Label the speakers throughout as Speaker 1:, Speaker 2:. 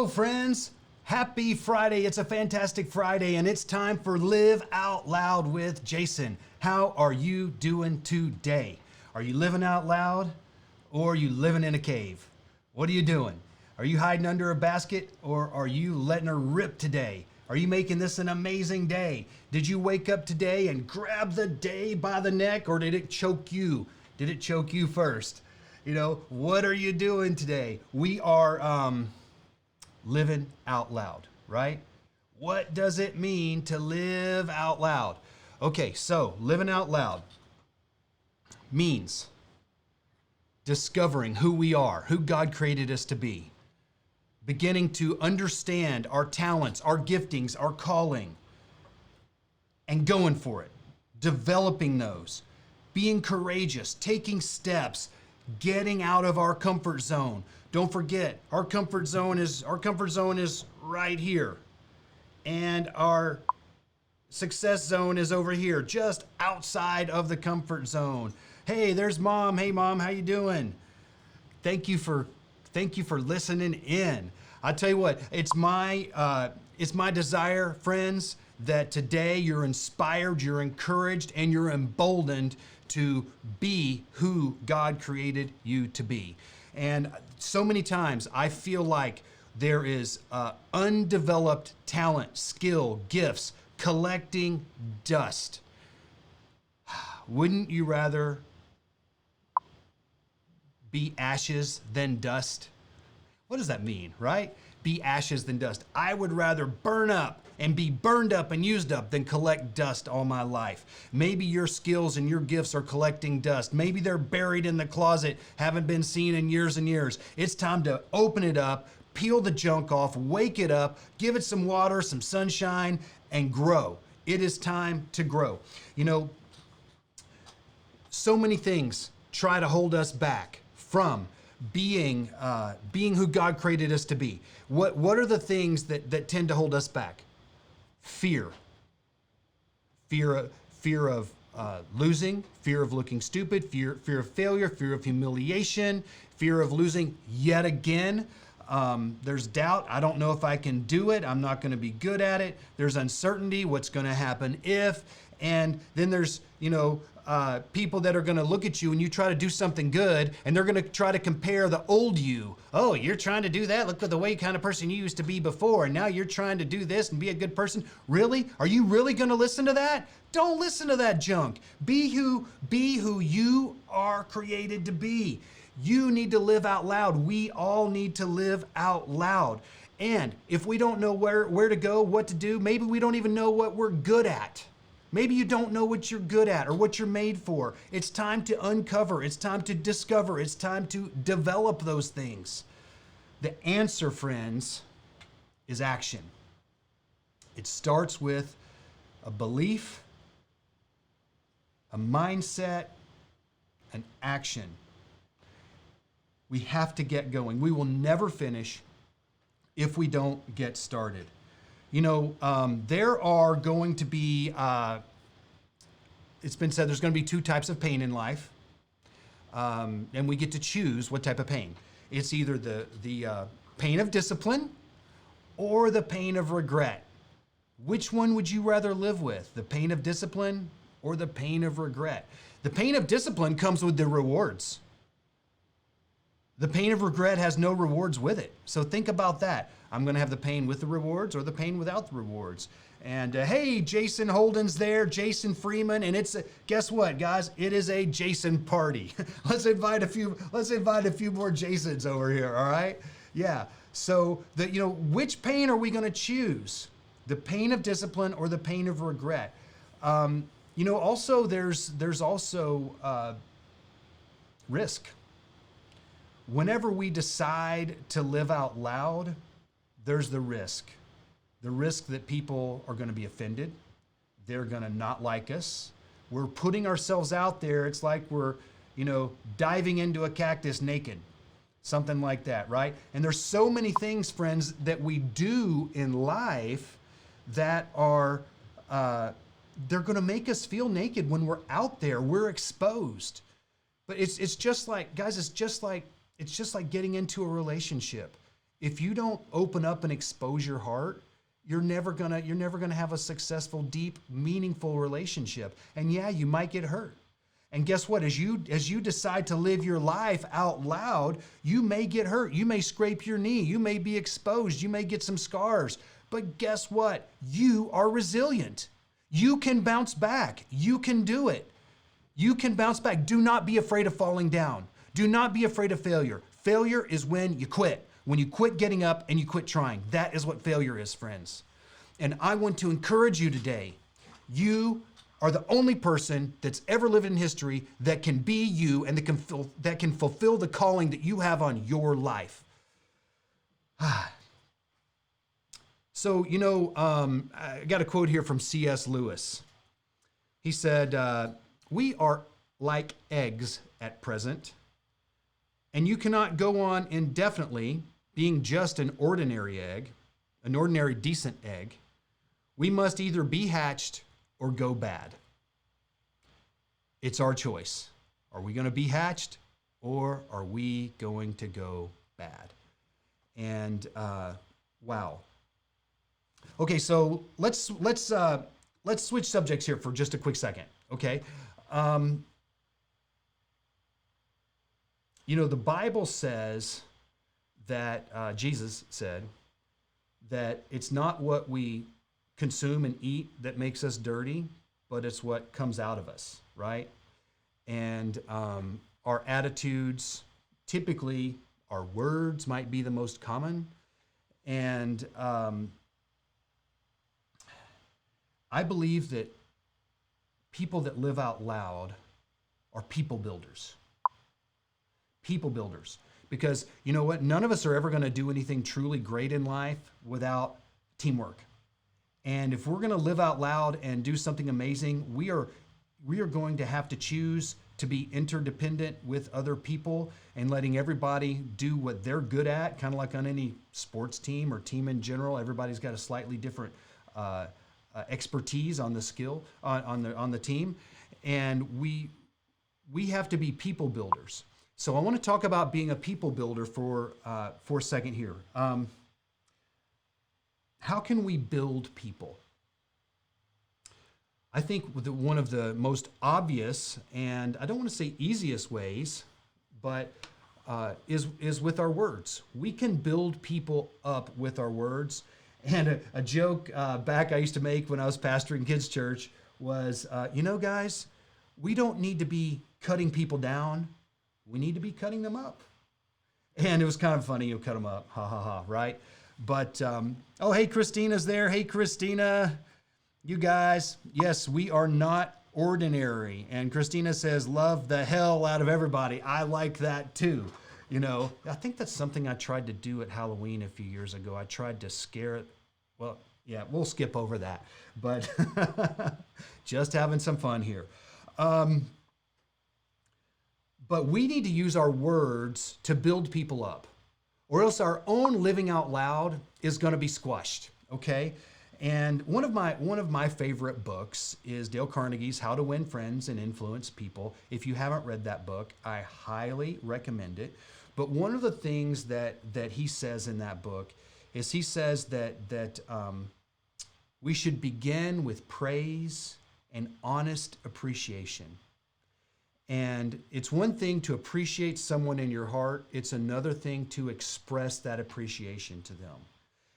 Speaker 1: Hello, friends. Happy Friday. It's a fantastic Friday, and it's time for Live Out Loud with Jason. How are you doing today? Are you living out loud, or are you living in a cave? What are you doing? Are you hiding under a basket, or are you letting her rip today? Are you making this an amazing day? Did you wake up today and grab the day by the neck, or did it choke you? Did it choke you first? You know, what are you doing today? We are living out loud, right? What does it mean to live out loud? Okay, so living out loud means discovering who we are, who God created us to be, beginning to understand our talents, our giftings, our calling, and going for it, developing those, being courageous, taking steps, getting out of our comfort zone. Don't forget, our comfort zone is right here. And our success zone is over here, just outside of the comfort zone. Hey, there's Mom. Hey Mom, how you doing? Thank you for listening in. I tell you what, it's my desire, friends, that today you're inspired, you're encouraged, and you're emboldened to be who God created you to be. And so many times I feel like there is undeveloped talent, skill, gifts collecting dust. Wouldn't you rather be ashes than dust? What does that mean, right? Be ashes than dust. I would rather burn up and be burned up and used up than collect dust all my life. Maybe your skills and your gifts are collecting dust. Maybe they're buried in the closet, haven't been seen in years and years. It's time to open it up, peel the junk off, wake it up, give it some water, some sunshine, and grow. It is time to grow. You know, so many things try to hold us back from being who God created us to be. What are the things that tend to hold us back? Fear of losing, fear of looking stupid, fear of failure, fear of humiliation, fear of losing yet again. There's doubt. I don't know if I can do it. I'm not going to be good at it. There's uncertainty. What's going to happen if? And then there's, people that are going to look at you and you try to do something good, and they're going to try to compare the old you. Oh, you're trying to do that? Look at the way kind of person you used to be before, and now you're trying to do this and be a good person. Really? Are you really going to listen to that? Don't listen to that junk. Be who you are created to be. You need to live out loud. We all need to live out loud. And if we don't know where to go, what to do, maybe we don't even know what we're good at. Maybe you don't know what you're good at or what you're made for. It's time to uncover. It's time to discover. It's time to develop those things. The answer, friends, is action. It starts with a belief, a mindset, an action. We have to get going. We will never finish if we don't get started. There are going to be, it's been said there's going to be two types of pain in life. And we get to choose what type of pain. It's either the pain of discipline or the pain of regret. Which one would you rather live with? The pain of discipline or the pain of regret? The pain of discipline comes with the rewards. The pain of regret has no rewards with it. So think about that. I'm going to have the pain with the rewards or the pain without the rewards. And hey, Jason Holden's there, Jason Freeman, and guess what, guys? It is a Jason party. Let's invite a few more Jasons over here. All right? Yeah. So which pain are we going to choose? The pain of discipline or the pain of regret? Also there's also risk. Whenever we decide to live out loud, there's the risk. The risk that people are going to be offended. They're going to not like us. We're putting ourselves out there. It's like we're, diving into a cactus naked. Something like that, right? And there's so many things, friends, that we do in life that are, they're going to make us feel naked when we're out there. We're exposed. But it's just like, guys, it's just like getting into a relationship. If you don't open up and expose your heart, you're never gonna have a successful, deep, meaningful relationship. And yeah, you might get hurt. And guess what? As you decide to live your life out loud, you may get hurt. You may scrape your knee. You may be exposed. You may get some scars. But guess what? You are resilient. You can bounce back. You can do it. You can bounce back. Do not be afraid of falling down. Do not be afraid of failure. Failure is when you quit. When you quit getting up and you quit trying. That is what failure is, friends. And I want to encourage you today. You are the only person that's ever lived in history that can be you and that can fulfill the calling that you have on your life. So, I got a quote here from C.S. Lewis. He said, "We are like eggs at present, and you cannot go on indefinitely being just an ordinary egg, an ordinary decent egg. We must either be hatched or go bad. It's our choice. Are we going to be hatched or are we going to go bad?" And wow. Okay, so let's switch subjects here for just a quick second. Okay, the Bible says that Jesus said that it's not what we consume and eat that makes us dirty, but it's what comes out of us, right? And our attitudes, typically our words might be the most common. And I believe that people that live out loud are people builders. People builders. Because you know what? None of us are ever going to do anything truly great in life without teamwork. And if we're going to live out loud and do something amazing, we are going to have to choose to be interdependent with other people and letting everybody do what they're good at, kind of like on any sports team or team in general. Everybody's got a slightly different expertise on the skill on the team, and we have to be people builders. So I want to talk about being a people builder for a second here. How can we build people? I think one of the most obvious, and I don't want to say easiest ways, but is with our words. We can build people up with our words. And a joke back I used to make when I was pastoring kids' church was, guys, we don't need to be cutting people down. We need to be cutting them up. And it was kind of funny, cut them up, ha, ha, ha, right? But, hey, Christina's there. Hey, Christina, you guys, yes, we are not ordinary. And Christina says, love the hell out of everybody. I like that too. I think that's something I tried to do at Halloween a few years ago. I tried to scare it. Well, yeah, we'll skip over that. But just having some fun here. But we need to use our words to build people up, or else our own living out loud is going to be squashed, okay? And one of my favorite books is Dale Carnegie's How to Win Friends and Influence People. If you haven't read that book, I highly recommend it. But one of the things that he says in that book is he says that we should begin with praise and honest appreciation. And it's one thing to appreciate someone in your heart. It's another thing to express that appreciation to them.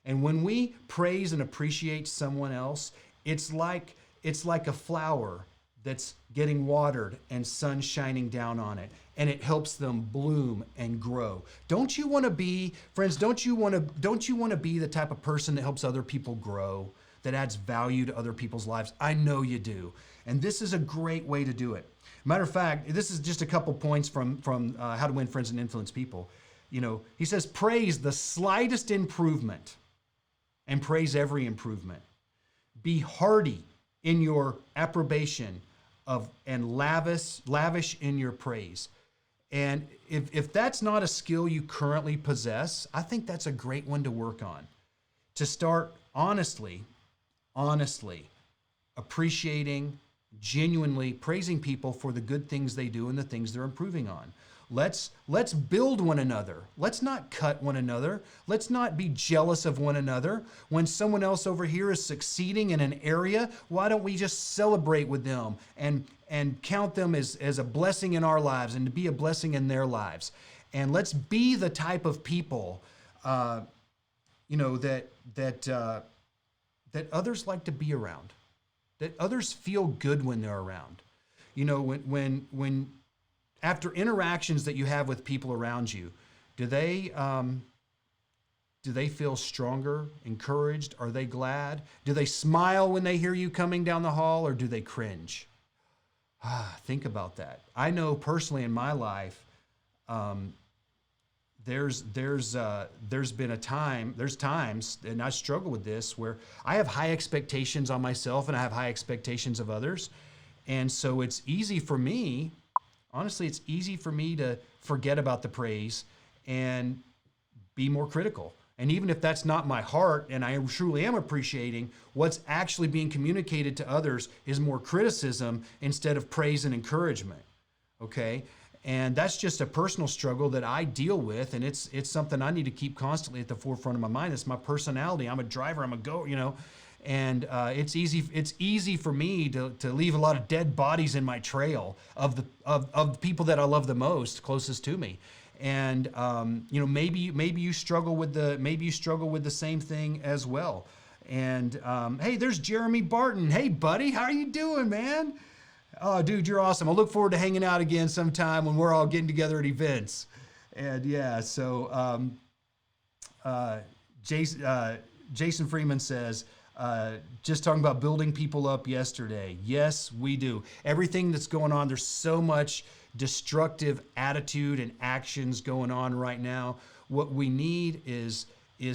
Speaker 1: And when we praise and appreciate someone else, it's like a flower that's getting watered and sun shining down on it, and it helps them bloom and grow. Don't you want to be, friends, don't you want to be the type of person that helps other people grow, that adds value to other people's lives? I know you do. And this is a great way to do it. Matter of fact, this is just a couple points from How to Win Friends and Influence People. He says, praise the slightest improvement and praise every improvement. Be hearty in your approbation and lavish in your praise. And if that's not a skill you currently possess, I think that's a great one to work on. To start honestly appreciating, genuinely praising people for the good things they do and the things they're improving on. Let's build one another. Let's not cut one another. Let's not be jealous of one another. When someone else over here is succeeding in an area, why don't we just celebrate with them and count them as a blessing in our lives and to be a blessing in their lives? And let's be the type of people, that others like to be around, that others feel good when they're around. When after interactions that you have with people around you, do they feel stronger, encouraged? Are they glad? Do they smile when they hear you coming down the hall, or do they cringe? Think about that. I know personally in my life, there's times, and I struggle with this, where I have high expectations on myself and I have high expectations of others. And so it's easy for me, honestly, it's easy for me to forget about the praise and be more critical. And even if that's not my heart and I truly am appreciating, what's actually being communicated to others is more criticism instead of praise and encouragement. Okay? And that's just a personal struggle that I deal with, and it's something I need to keep constantly at the forefront of my mind. It's my personality. I'm a driver. I'm a go. And it's easy for me to leave a lot of dead bodies in my trail of the people that I love the most, closest to me. And maybe you struggle with the same thing as well. And hey, there's Jeremy Barton. Hey, buddy, how are you doing, man? Oh, dude, you're awesome. I look forward to hanging out again sometime when we're all getting together at events. And yeah, so Jason Freeman says, just talking about building people up yesterday. Yes, we do. Everything that's going on, there's so much destructive attitude and actions going on right now. What we need is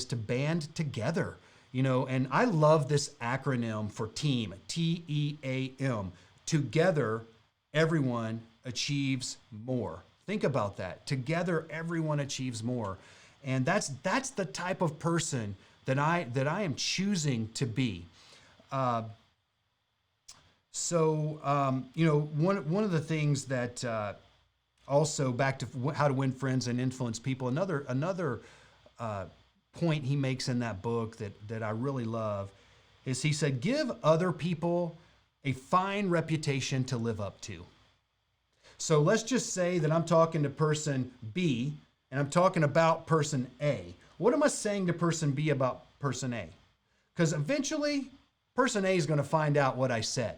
Speaker 1: to band together, and I love this acronym for TEAM, TEAM. Together, everyone achieves more. Think about that. Together, everyone achieves more. And that's the type of person that I am choosing to be. One of the things that also back to how to win friends and influence people. Another point he makes in that book that I really love is he said, give other people a fine reputation to live up to. So let's just say that I'm talking to person B and I'm talking about person A. What am I saying to person B about person A? Because eventually person A is going to find out what I said.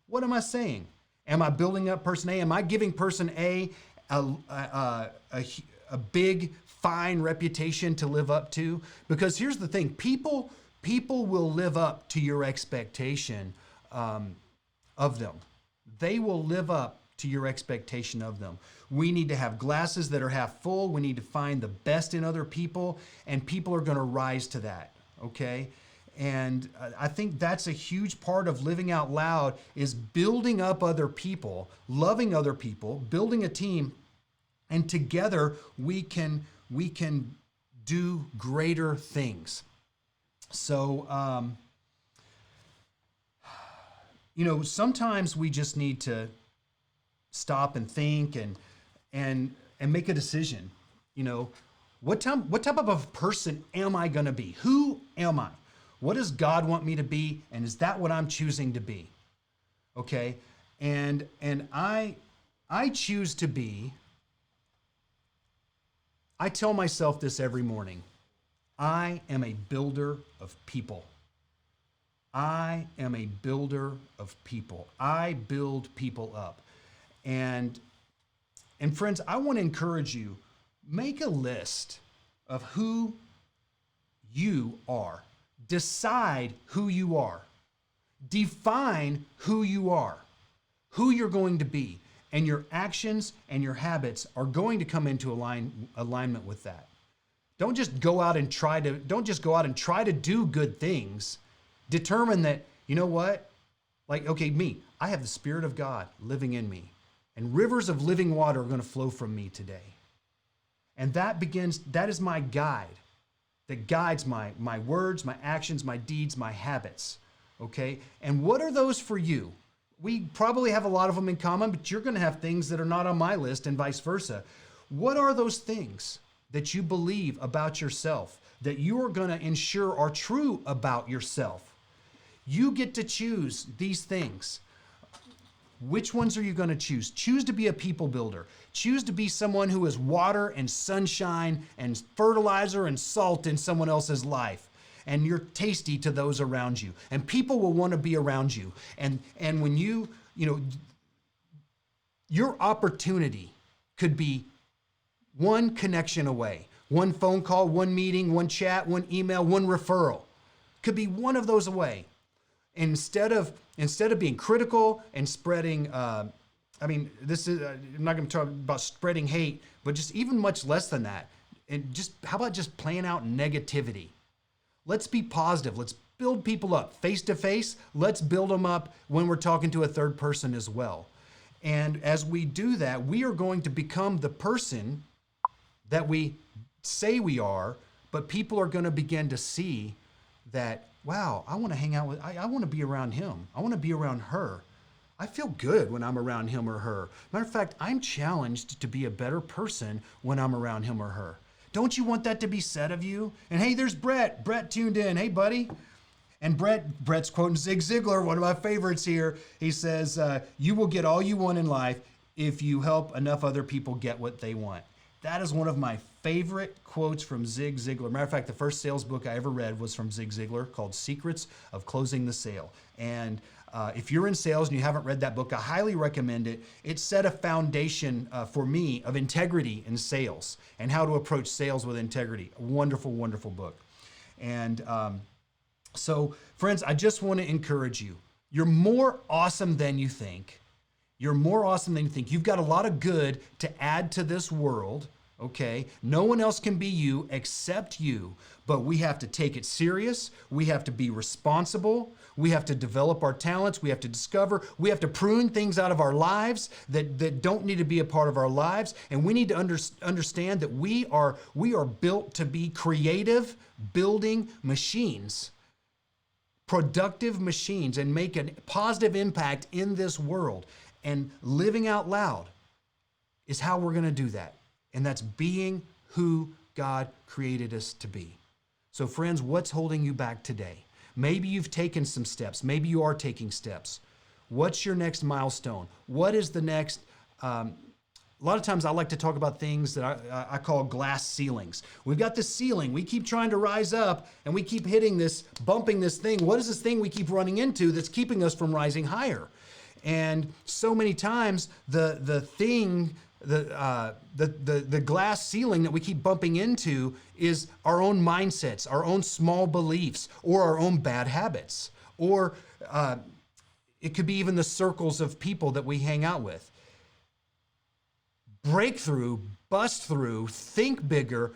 Speaker 1: What am I saying? Am I building up person A? Am I giving person A a big, fine reputation to live up to? Because here's the thing, people will live up to your expectation of them. They will live up to your expectation of them. We need to have glasses that are half full. We need to find the best in other people, and people are going to rise to that, okay? And I think that's a huge part of living out loud, is building up other people, loving other people, building a team, and together we can do greater things. So, sometimes we just need to stop and think and make a decision. What type of a person am I going to be? Who am I? What does God want me to be? And is that what I'm choosing to be? Okay. And I choose to be, I tell myself this every morning, I am a builder of people. I am a builder of people. I build people up. And friends, I want to encourage you, make a list of who you are. Decide who you are. Define who you are, who you're going to be, and your actions and your habits are going to come into alignment with that. Don't just go out and try to do good things. Determine that, you know what? Like, okay, me, I have the Spirit of God living in me, and rivers of living water are going to flow from me today. And that is my guide that guides my words, my actions, my deeds, my habits. Okay? And what are those for you? we probably have a lot of them in common, but you're going to have things that are not on my list and vice versa. What are those things that you believe about yourself that you are going to ensure are true about yourself? You get to choose these things. Which ones are you going to choose? Choose to be a people builder. Choose to be someone who is water and sunshine and fertilizer and salt in someone else's life. And you're tasty to those around you. And people will want to be around you. And when your opportunity could be one connection away, one phone call, one meeting, one chat, one email, one referral. Could be one of those away. Instead of being critical and spreading, I'm not going to talk about spreading hate, but just even much less than that. And just, how about just playing out negativity? Let's be positive. Let's build people up face to face. Let's build them up when we're talking to a third person as well. And as we do that, we are going to become the person that we say we are, but people are going to begin to see that, wow, I want to hang out with, I want to be around him. I want to be around her. I feel good when I'm around him or her. Matter of fact, I'm challenged to be a better person when I'm around him or her. Don't you want that to be said of you? And hey, there's Brett. Brett tuned in. Hey, buddy. And Brett's quoting Zig Ziglar, one of my favorites here. He says, you will get all you want in life if you help enough other people get what they want. That is one of my favorite quotes from Zig Ziglar. Matter of fact, the first sales book I ever read was from Zig Ziglar called Secrets of Closing the Sale. And if you're in sales and you haven't read that book, I highly recommend it. It set a foundation for me of integrity in sales and how to approach sales with integrity. A wonderful, wonderful book. And so, friends, I just want to encourage you. You're more awesome than you think. You're more awesome than you think. You've got a lot of good to add to this world, okay? No one else can be you except you, but we have to take it serious. We have to be responsible. We have to develop our talents. We have to discover. We have to prune things out of our lives that don't need to be a part of our lives. And we need to understand that we are built to be creative, building machines, productive machines, and make a positive impact in this world. And living out loud is how we're going to do that. And that's being who God created us to be. So friends, what's holding you back today? Maybe you've taken some steps. Maybe you are taking steps. What's your next milestone? What is the next? A lot of times I like to talk about things that I call glass ceilings. We've got this ceiling. We keep trying to rise up and we keep hitting this, bumping this thing. What is this thing we keep running into that's keeping us from rising higher? And so many times the glass ceiling that we keep bumping into is our own mindsets, our own small beliefs, or our own bad habits. Or it could be even the circles of people that we hang out with. Break through, bust through, think bigger,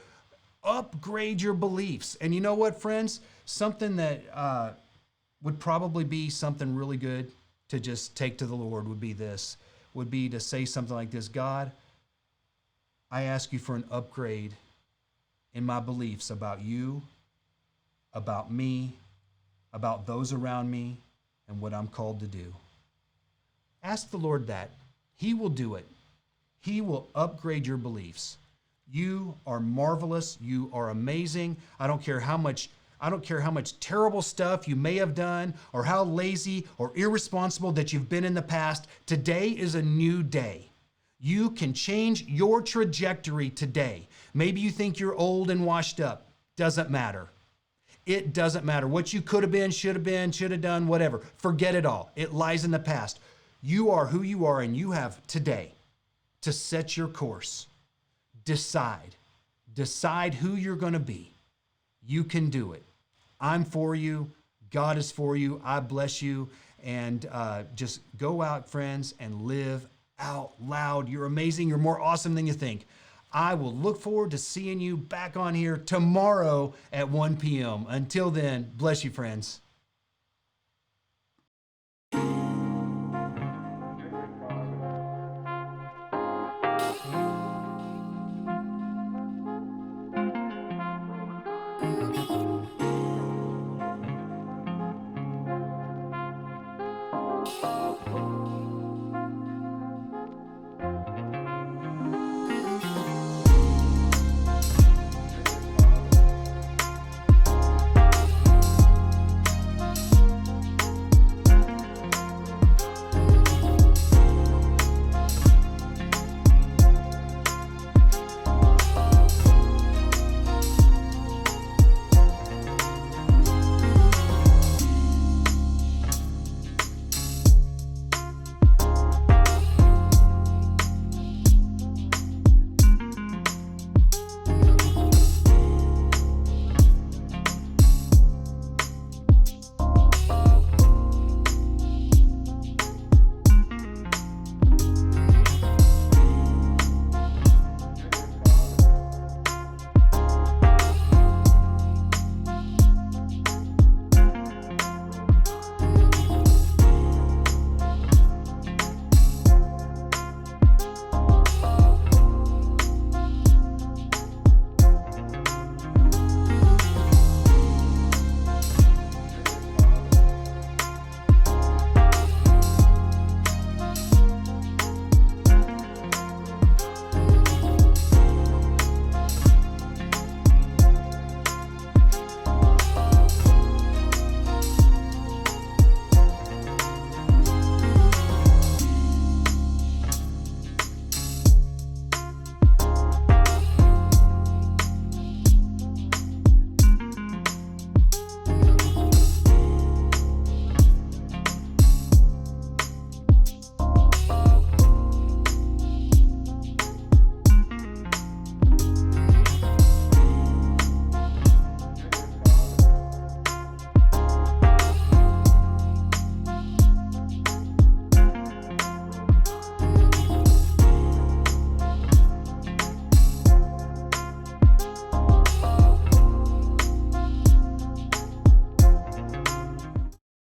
Speaker 1: upgrade your beliefs. And you know what, friends? Something that would probably be something really good to just take to the Lord would be to say something like this: God, I ask you for an upgrade in my beliefs about you, about me, about those around me, and what I'm called to do. Ask the Lord that. He will do it. He will upgrade your beliefs. You are marvelous. You are amazing. I don't care how much terrible stuff you may have done or how lazy or irresponsible that you've been in the past. Today is a new day. You can change your trajectory today. Maybe you think you're old and washed up. Doesn't matter. It doesn't matter. What you could have been, should have done, whatever. Forget it all. It lies in the past. You are who you are, and you have today to set your course. Decide who you're going to be. You can do it. I'm for you. God is for you. I bless you. And just go out, friends, and live out loud. You're amazing. You're more awesome than you think. I will look forward to seeing you back on here tomorrow at 1 p.m. Until then, bless you, friends.